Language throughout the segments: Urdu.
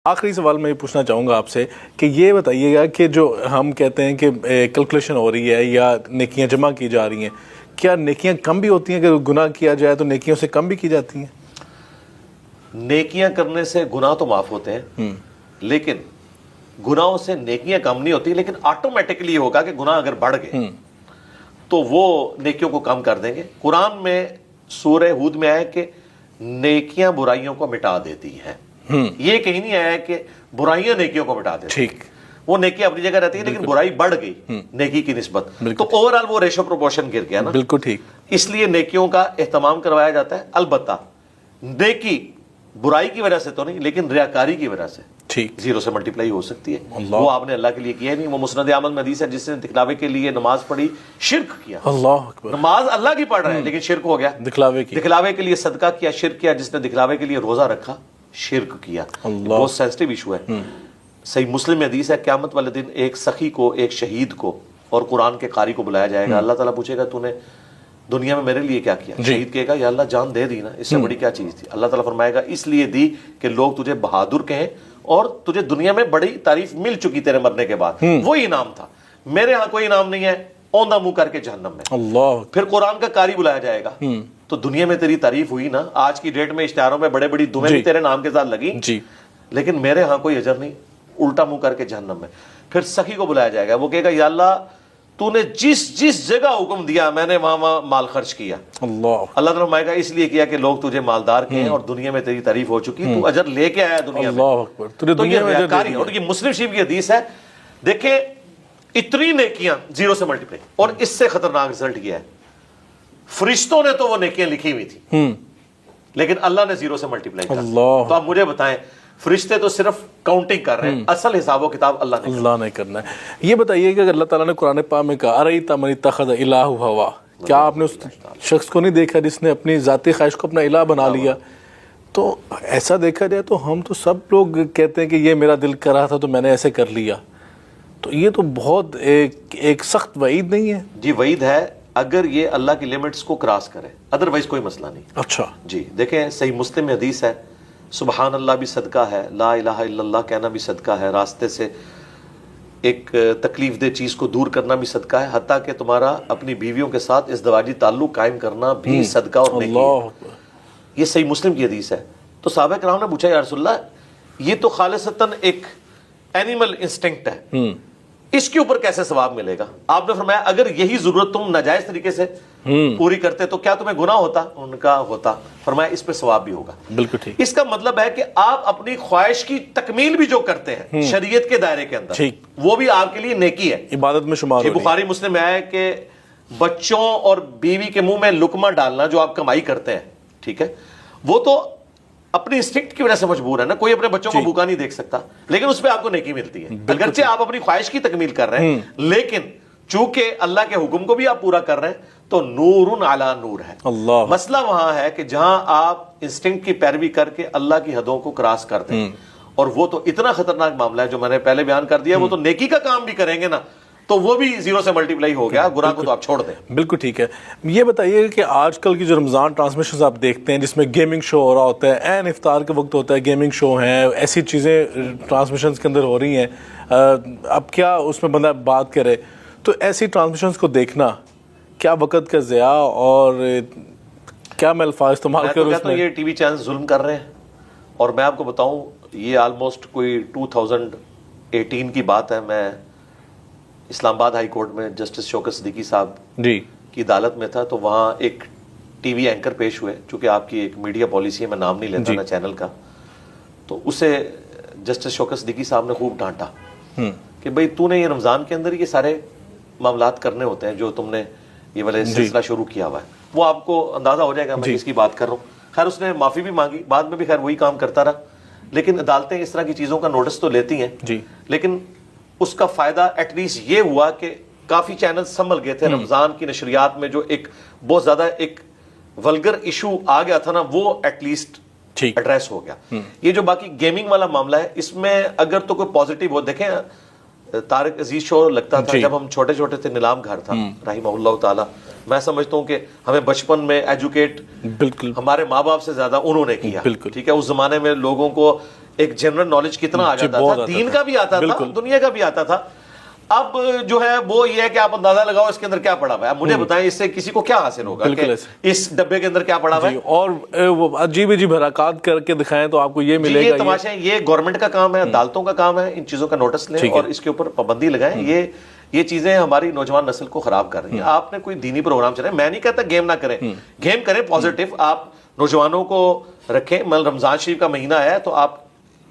آخری سوال میں یہ پوچھنا چاہوں گا آپ سے کہ یہ بتائیے گا کہ جو ہم کہتے ہیں کہ کیلکولیشن ہو رہی ہے یا نیکیاں جمع کی جا رہی ہیں، کیا نیکیاں کم بھی ہوتی ہیں کہ گناہ کیا جائے تو نیکیوں سے کم بھی کی جاتی ہیں؟ نیکیاں کرنے سے گناہ تو معاف ہوتے ہیں، لیکن گناہوں سے نیکیاں کم نہیں ہوتی، لیکن آٹومیٹکلی ہوگا کہ گناہ اگر بڑھ گئے تو وہ نیکیوں کو کم کر دیں گے۔ قرآن میں سورہ ہود میں آیا کہ نیکیاں برائیوں کو مٹا دیتی ہیں، یہ کہیں نہیں آیا کہ برائیاں نیکیوں کو مٹا دیتی ہیں۔ ٹھیک، وہ نیکی اپنی جگہ رہتی ہے لیکن برائی بڑھ گئی نیکی کی نسبت، تو اوورآل وہ ریشو پروپورشن گر گیا نا۔ بالکل ٹھیک، اس لیے نیکیوں کا اہتمام کروایا جاتا ہے، البتہ نیکی برائی کی وجہ سے تو نہیں، لیکن ریاکاری کی وجہ سے ٹھیک، زیرو سے ملٹیپلائی ہو سکتی ہے۔ وہ آپ نے اللہ کے لیے کیا نہیں، وہ مسند احمد میں حدیث ہے جس نے دکھلاوے کے لیے نماز پڑھی، شرک کیا۔ اللہ اکبر، نماز اللہ کی پڑھ رہے ہیں لیکن شرک ہو گیا، دکھلاوے کی، دکھلاوے کے لیے صدقہ کیا، شرک کیا۔ جس نے دکھلاوے کے لیے روزہ رکھا، شرک کیا۔ بہت سینسٹیو ایشو ہے۔ صحیح مسلم میں حدیث ہے قیامت والے دن ایک سخی کو، ایک شہید کو اور قرآن کے قاری کو بلایا جائے گا۔ اللہ تعالیٰ پوچھے گا تو نے دنیا میں میرے لیے کیا کیا؟ شہید کہے گا یا اللہ جان دے دی نا، اس سے بڑی کیا چیز تھی؟ اللہ تعالیٰ فرمائے گا اس لیے دی کہ لوگ تجھے بہادر کہیں اور تجھے دنیا میں بڑی تعریف مل چکی تیرے مرنے کے بعد، وہی انعام تھا۔ میرے ہاں کوئی انعام نہیں ہے، اوندھا منہ کر کے جہنم میں۔ اللہ، پھر قرآن کا قاری بلایا جائے گا، تو دنیا میں تیری تعریف ہوئی نا، آج کی ڈیٹ میں اشتہاروں میں بڑے بڑی دمیں بھی تیرے نام کے ساتھ لگی، لیکن میرے ہاں کوئی اجر نہیں، الٹا منہ کر کے جہنم میں۔ پھر سخی کو بلایا جائے گا، وہ کہے گا یا اللہ تو نے جس جس جگہ حکم دیا میں نے وہاں وہاں مال خرچ کیا۔ اللہ تعالیٰ فرمائے گا اس لیے کیا کہ لوگ تجھے مالدار کہیں اور دنیا میں تیری تعریف ہو چکی، تو اجر لے کے آیا دنیا میں۔ اللہ اکبر، تو یہ ریاکاری، اور یہ مسلم شریف کی حدیث ہے۔ دیکھیں اتنی نیکیاں زیرو سے ملٹیپلائی، اور اس سے خطرناک رزلٹ یہ ہے فرشتوں نے تو وہ نیکیاں لکھی ہوئی تھی لیکن اللہ نے زیرو سے ملٹیپلائی کر۔ تو آپ مجھے بتائیں، فرشتے تو صرف کاؤنٹنگ کر رہے ہیں، اصل حساب و کتاب اللہ نے کرنا ہے۔ یہ بتائیے کہ اللہ تعالیٰ نے قرآن پاک میں کہا ارأیت من اتخذ الہ ہوا، کیا آپ نے اس شخص کو نہیں دیکھا جس نے اپنی ذاتی خواہش کو اپنا الہ بنا لیا؟ تو ایسا دیکھا جائے تو ہم تو سب لوگ کہتے ہیں کہ یہ میرا دل کر رہا تھا تو میں نے ایسے کر لیا، تو یہ تو بہت ایک سخت وعید نہیں ہے؟ جی وعید ہے اگر یہ اللہ کی لیمٹس کو کراس کرے، ادروائز کوئی مسئلہ نہیں۔ اچھا جی دیکھیں صحیح مسلم میں حدیث ہے سبحان اللہ بھی صدقہ ہے، لا الہ الا اللہ کہنا بھی صدقہ ہے، راستے سے ایک تکلیف دہ چیز کو دور کرنا بھی صدقہ ہے، حتیٰ کہ تمہارا اپنی بیویوں کے ساتھ ازدواجی تعلق قائم کرنا بھی صدقہ اور نیکی ہے۔ یہ صحیح مسلم کی حدیث ہے۔ تو صحابہ کرام نے پوچھا یا رسول اللہ یہ تو خالصتاً ایک اینیمل انسٹنکٹ ہے، اس کے اوپر کیسے ثواب ملے گا؟ آپ نے فرمایا اگر یہی ضرورت تم ناجائز طریقے سے پوری کرتے تو کیا تمہیں گناہ ہوتا؟ ان کا ہوتا۔ فرمایا اس پہ ثواب بھی ہوگا۔ بالکل ٹھیک۔ اس کا مطلب ہے کہ آپ اپنی خواہش کی تکمیل بھی جو کرتے ہیں شریعت کے دائرے کے اندر، وہ بھی آپ کے لیے نیکی ہے، عبادت میں شمار۔ بخاری مسلم میں آیا کہ بچوں اور بیوی کے منہ میں لقمہ ڈالنا جو آپ کمائی کرتے ہیں، ٹھیک ہے، وہ تو اپنی انسٹنکٹ کی وجہ سے مجبور ہے نا، کوئی اپنے بچوں کو بھوکا نہیں دیکھ سکتا، لیکن اس پہ آپ کو نیکی ملتی ہے اگرچہ آپ اپنی خواہش کی تکمیل کر رہے ہیں، لیکن چونکہ اللہ کے حکم کو بھی آپ پورا کر رہے ہیں تو نور علی نور ہے۔ مسئلہ وہاں ہے کہ جہاں آپ انسٹنکٹ کی پیروی کر کے اللہ کی حدوں کو کراس کر دیں، اور وہ تو اتنا خطرناک معاملہ ہے جو میں نے پہلے بیان کر دیا، وہ تو نیکی کا کام بھی کریں گے نا تو وہ بھی زیرو سے ملٹیپلائی ہو گیا، گناہ کو تو آپ چھوڑ دیں۔ بالکل ٹھیک ہے۔ یہ بتائیے کہ آج کل کی جو رمضان ٹرانسمیشنز آپ دیکھتے ہیں جس میں گیمنگ شو ہو رہا ہوتا ہے، عین افطار کے وقت ہوتا ہے، گیمنگ شو ہیں، ایسی چیزیں ٹرانسمیشنز کے اندر ہو رہی ہیں، اب کیا اس میں بندہ بات کرے؟ تو ایسی ٹرانسمیشنز کو دیکھنا کیا وقت کا ضیاع اور کیا میں الفاظ استعمال کروں؟ میں تو کہتا ہوں یہ ٹی وی چینل ظلم کر رہے ہیں، اور میں آپ کو بتاؤں یہ آلموسٹ کوئی 2018 کی بات ہے، میں اسلام آباد ہائی کورٹ میں جسٹس شوکت صدیقی صاحب کی عدالت میں تھا، تو وہاں ایک ٹی وی اینکر پیش ہوئے، چونکہ آپ کی ایک میڈیا پالیسی ہے میں نام نہیں لیتا نا چینل کا، تو اسے جسٹس شوکت صدیقی صاحب نے خوب ڈانٹا کہ بھئی تو نے یہ رمضان کے اندر یہ سارے معاملات کرنے ہوتے ہیں جو تم نے یہ والے سلسلہ شروع کیا ہوا ہے، وہ آپ کو اندازہ ہو جائے گا میں کس کی بات کر رہا ہوں۔ خیر اس نے معافی بھی مانگی، بعد میں بھی خیر وہی کام کرتا رہا، لیکن عدالتیں اس طرح کی چیزوں کا نوٹس تو لیتی ہیں، لیکن اس کا فائدہ ایٹ لیسٹ یہ ہوا کہ کافی چینل سنبھل گئے تھے۔ رمضان کی نشریات میں جو ایک بہت زیادہ ایک ولگر ایشو آ گیا تھا نا، وہ ایٹ لیسٹ ایڈریس ہو گیا۔ یہ جو باقی گیمنگ والا معاملہ ہے، اس میں اگر تو کوئی پازیٹیو ہو، دیکھیں طارق عزیز شو لگتا تھا جب ہم چھوٹے چھوٹے تھے، نیلام گھر تھا رحمہ اللہ تعالی، میں سمجھتا ہوں کہ ہمیں بچپن میں ایجوکیٹ بالکل ہمارے ماں باپ سے زیادہ انہوں نے کیا، ٹھیک ہے، اس زمانے میں لوگوں کو ایک جنرل نالج کتنا آ جاتا تھا, دین کا بھی آتا تھا, دنیا کا بھی آتا تھا. اب جو ہے وہ یہ ہے کہ آپ اندازہ لگاؤ اس کے اندر کیا پڑا ہوا ہے. اب مجھے بتائیں اس سے کسی کو کیا حاصل ہوگا کہ اس ڈبے کے اندر کیا پڑا ہوا ہے, اور وہ عجیب عجیب حرکات کر کے دکھائیں تو آپ کو یہ ملے گا. یہ تماشا, یہ گورنمنٹ کا کام ہے, عدالتوں کا کام ہے, ان چیزوں کا نوٹس لیں اور اس کے اوپر پابندی لگائیں. یہ چیزیں ہماری نوجوان نسل کو خراب کر رہی ہیں. آپ نے کوئی دینی پروگرام چلائیں, میں نہیں کہتا گیم نہ کریں, گیم کریں پازیٹیو, آپ نوجوانوں کو رکھیں. رمضان شریف کا مہینہ ہے تو آپ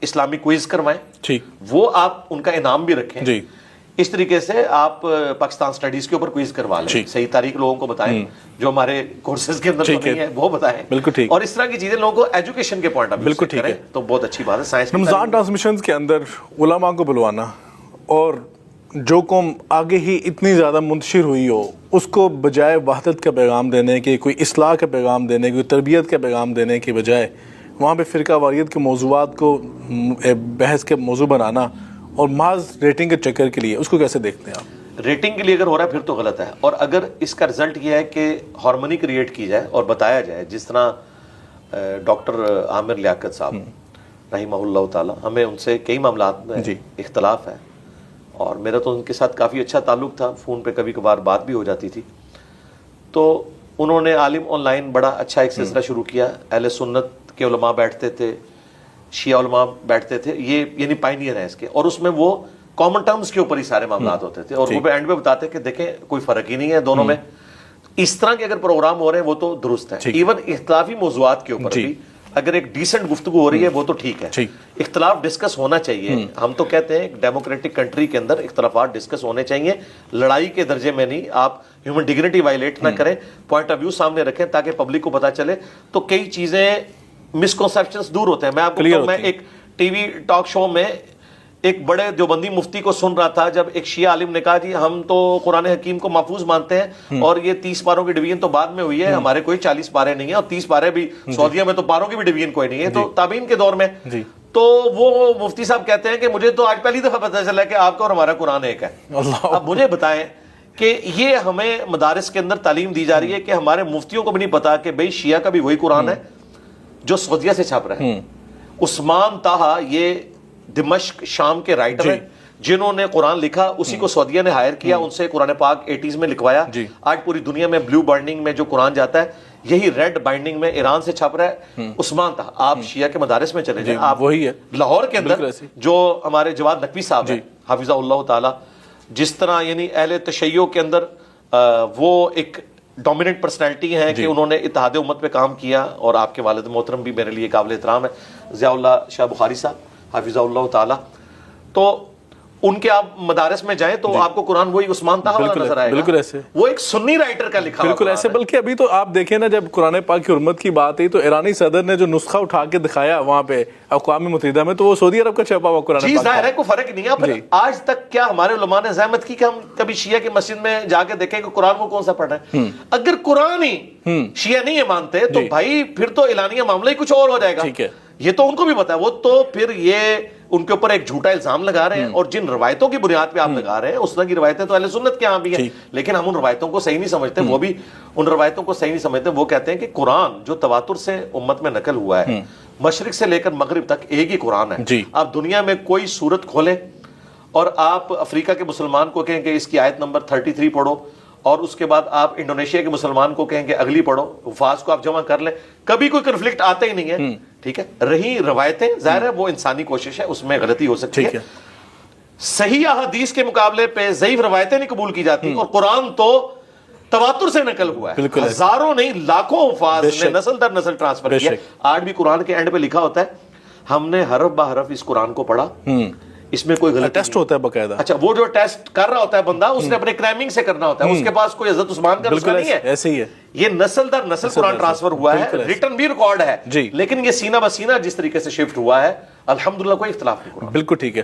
اسلامی کوئز کروائیں, وہ آپ ان کا انعام بھی رکھیں. اس طریقے سے آپ پاکستان سٹڈیز کے اوپر کوئز کروا لیں, صحیح تاریخ لوگوں کو بتائیں, جو ہمارے کورسز کے اندر نہیں ہے وہ بتائیں, اور اس طرح کی چیزیں لوگوں کو ایجوکیشن کے پوائنٹ آف ویو سے کریں تو بہت اچھی بات ہے. سائنس رمضان ٹرانسمیشنز کے اندر علماء کو بلوانا, اور جو قوم آگے ہی اتنی زیادہ منتشر ہوئی ہو اس کو بجائے وحدت کا پیغام دینے کے, کوئی اصلاح کا پیغام دینے کے, کوئی تربیت کا پیغام دینے کے بجائے وہاں پہ فرقہ واریت کے موضوعات کو بحث کے موضوع بنانا اور محض ریٹنگ کے چکر کے لیے, اس کو کیسے دیکھتے ہیں آپ؟ ریٹنگ کے لیے اگر ہو رہا ہے پھر تو غلط ہے. اور اگر اس کا رزلٹ یہ ہے کہ ہارمونی کریٹ کی جائے اور بتایا جائے, جس طرح ڈاکٹر عامر لیاقت صاحب رحمہ اللہ تعالی, ہمیں ان سے کئی معاملات میں اختلاف ہے اور میرا تو ان کے ساتھ کافی اچھا تعلق تھا, فون پہ کبھی کبھار بات بھی ہو جاتی تھی. تو انہوں نے عالم آن لائن بڑا اچھا ایک سلسلہ شروع کیا. اہل سنت کے علماء بیٹھتے تھے, شیعہ علماء بیٹھتے تھے, یہ یعنی پائنیئر ہیں اس کے, اور اس میں وہ کامن ٹرمز کے اوپر ہی سارے معاملات ہوتے تھے, اور وہ اینڈ پہ بتاتے کہ دیکھیں کوئی فرق ہی نہیں ہے دونوں میں. اس طرح کے اگر پروگرام ہو رہے ہیں وہ تو درست ہے. ایون اختلافی موضوعات کے اوپر بھی اگر ایک ڈیسنٹ گفتگو ہو رہی ہے وہ تو ٹھیک ہے, اختلاف ڈسکس ہونا چاہیے. ہم تو کہتے ہیں ایک ڈیموکریٹک کنٹری کے اندر اختلافات ڈسکس ہونے چاہیے, لڑائی کے درجے میں نہیں. آپ ہیومن ڈگنیٹی وائلیٹ نہ کریں, پوائنٹ آف ویو سامنے رکھیں تاکہ پبلک کو پتا چلے, تو کئی چیزیں مسکنسیپشنز دور ہوتے ہیں. میں آپ کو بتاؤں, میں ایک ٹی وی ٹاک شو میں ایک بڑے دیوبندی مفتی کو سن رہا تھا, جب ایک شیعہ عالم نے کہا جی ہم تو قرآن حکیم کو محفوظ مانتے ہیں اور یہ 30 پاروں کی ڈویژن تو بعد میں ہوئی ہے, ہمارے کوئی 40 پارے نہیں ہیں, اور 30 پارے بھی سعودیہ میں تو پاروں کی بھی ڈویژن کوئی نہیں ہے, تو تابعین کے دور میں. تو وہ مفتی صاحب کہتے ہیں کہ مجھے تو آج پہلی دفعہ پتہ چلا کہ آپ کا اور ہمارا قرآن ایک ہے. اب مجھے بتائیں کہ یہ ہمیں مدارس کے اندر تعلیم دی جا رہی ہے کہ ہمارے مفتیوں کو بھی نہیں پتا کہ بھئی شیعہ کا بھی وہی قرآن ہے جو سعودیہ سے چھپ رہا ہے. عثمان طاہا یہ دمشق شام کے رائٹر ہیں جنہوں نے قرآن لکھا, اسی کو سعودیہ نے ہائر کیا, ان سے قرآن پاک 80s میں لکھوایا. آج پوری دنیا میں بلیو بائنڈنگ میں جو قرآن جاتا ہے یہی ریڈ بائنڈنگ میں ایران سے چھپ رہا ہے. عثمان طاہا, آپ شیعہ کے مدارس میں چلے جائیں, آپ وہی ہے لاہور کے اندر جو ہمارے جواد نقوی صاحب ہیں حافظہ اللہ تعالی, جس طرح یعنی اہل تشیع کے اندر وہ ایک ڈومیننٹ پرسنالٹی ہیں کہ انہوں نے اتحاد امت پہ کام کیا, اور آپ کے والد محترم بھی میرے لیے قابل احترام ہے, ضیاء اللہ شاہ بخاری صاحب حافظہ اللہ تعالی. تو ان کے آپ مدارس میں جائیں تو آپ کو قرآن وہی عثمان طاہا والا نظر آئے گا, بالکل ایسے, وہ ایک سنی رائٹر کا لکھا بالکل ایسے. بلکہ ابھی تو آپ دیکھیں نا, جب قرآن پاک کی حرمت کی بات ہے تو ایرانی صدر نے جو نسخہ اٹھا کے دکھایا وہاں پہ اقوام متحدہ میں, تو وہ سعودی عرب کا چھپا ہوا قرآن پاک. ظاہر ہے کوئی فرق نہیں ہے. پھر آج تک کیا ہمارے علماء نے زحمت کی کہ ہم کبھی شیعہ کی مسجد میں جا کے دیکھیں کہ قرآن کو کون سا پڑھ رہے ہیں؟ اگر قرآن ہی شیعہ نہیں مانتے تو بھائی پھر تو اعلانیہ معاملہ ہی کچھ اور ہو جائے گا. یہ تو ان کو بھی پتا ہے, وہ تو پھر یہ ان کے اوپر ایک جھوٹا الزام لگا رہے ہیں, اور جن روایتوں کی بنیاد پہ آپ لگا رہے ہیں اس طرح کی روایتیں تو اہل سنت کے ہاں بھی ہیں, لیکن ہم ان روایتوں کو صحیح نہیں سمجھتے. وہ بھی ان روایتوں کو صحیح نہیں سمجھتے. وہ کہتے ہیں کہ قرآن جو تواتر سے امت میں نقل ہوا ہے, مشرق سے لے کر مغرب تک ایک ہی قرآن ہے. آپ دنیا میں کوئی سورت کھولیں اور آپ افریقہ کے مسلمان کو کہیں کہ اس کی آیت نمبر 33 پڑھو, اور اس کے بعد آپ انڈونیشیا کے مسلمان کو کہیں کہ اگلی پڑھو, الفاظ کو آپ جمع کر لیں, کبھی کوئی کنفلکٹ آتا ہی نہیں ہے. ٹھیک ہے, رہی روایتیں, ظاہر ہے وہ انسانی کوشش ہے, اس میں غلطی ہو سکتی ہے. صحیح احادیث کے مقابلے پہ ضعیف روایتیں نہیں قبول کی جاتی, اور قرآن تو تواتر سے نقل ہوا ہے, ہزاروں نہیں لاکھوں الفاظ نے نسل در نسل ٹرانسفر کیا. آج بھی قرآن کے اینڈ پہ لکھا ہوتا ہے ہم نے حرف بہ حرف اس قرآن کو پڑھا, اس میں کوئی غلط ٹیسٹ ہوتا ہے باقاعدہ. اچھا, وہ جو ٹیسٹ کر رہا ہوتا ہے بندہ, اس نے اپنے کرائمنگ سے کرنا ہوتا ہے, اس کے پاس کوئی حضرت عثمان کا نسخہ نہیں ہے. ایسے ہی ہے, یہ نسل در نسل قرآن ٹرانسفر ہوا ہے, ریٹن بھی ریکارڈ ہے, لیکن یہ سینہ بسینہ جس طریقے سے شفٹ ہوا ہے الحمدللہ کوئی اختلاف نہیں. بالکل ٹھیک ہے.